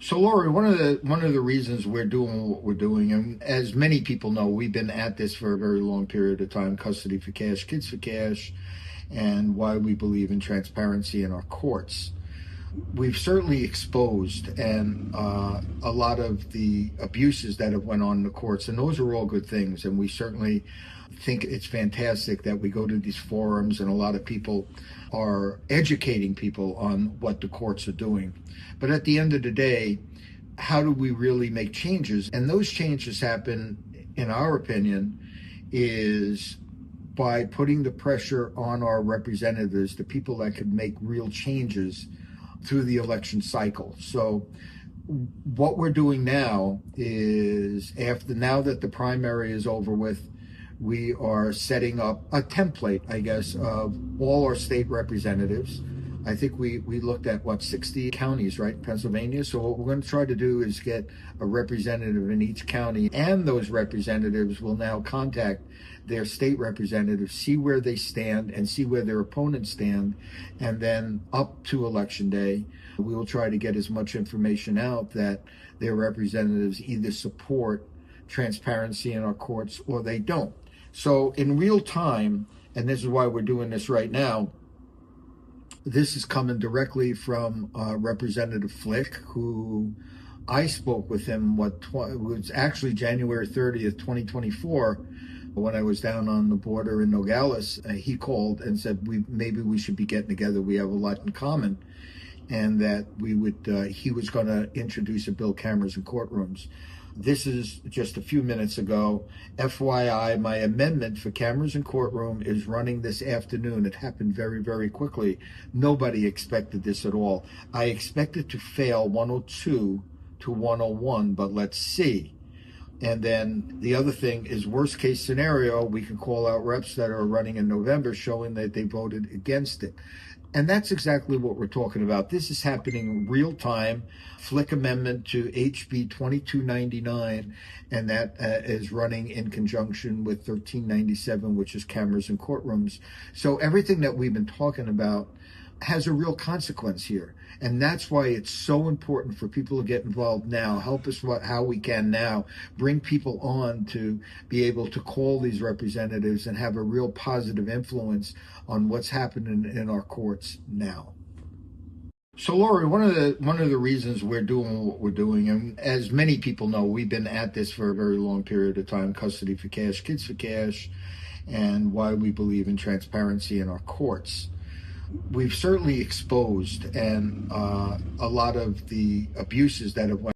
So, Lori, one of the reasons we're doing what we're doing, and as many people know, we've been at this for a very long period of time: custody for cash, kids for cash, and why we believe in transparency in our courts. We've certainly exposed and a lot of the abuses that have went on in the courts, and those are all good things. And we certainly think it's fantastic that we go to these forums, and a lot of people are educating people on what the courts are doing. But at the end of the day, how do we really make changes? And those changes happen, in our opinion, is by putting the pressure on our representatives, the people that could make real changes through the election cycle. So what we're doing now is, after now that the primary is over with, we are setting up a template, I guess, of all our state representatives. I think we looked at 60 counties, right, in Pennsylvania. So what we're going to try to do is get a representative in each county, and those representatives will now contact their state representatives, see where they stand and see where their opponents stand. And then up to election day, we will try to get as much information out that their representatives either support transparency in our courts or they don't. So in real time, and this is why we're doing this right now, this is coming directly from Representative Flick, who I spoke with him, was actually January 30th, 2024, when I was down on the border in Nogales. He called and said, maybe we should be getting together. We have a lot in common. And that he was going to introduce a bill, cameras in courtrooms. This is just a few minutes ago. FYI, my amendment for cameras in courtroom is running this afternoon. It happened very, very quickly. Nobody expected this at all. I expected to fail 102 to 101, but let's see. And then the other thing is, worst case scenario, we can call out reps that are running in November showing that they voted against it. And that's exactly what we're talking about. This is happening in real time. Flick amendment to HB 2299, and that is running in conjunction with 1397, which is cameras in courtrooms. So everything that we've been talking about has a real consequence here. And that's why it's so important for people to get involved now. Help us how we can now. Bring people on to be able to call these representatives and have a real positive influence on what's happening in our courts now. So, Lori, one of the reasons we're doing what we're doing, and as many people know, we've been at this for a very long period of time: custody for cash, kids for cash, and why we believe in transparency in our courts. We've certainly exposed and a lot of the abuses that have went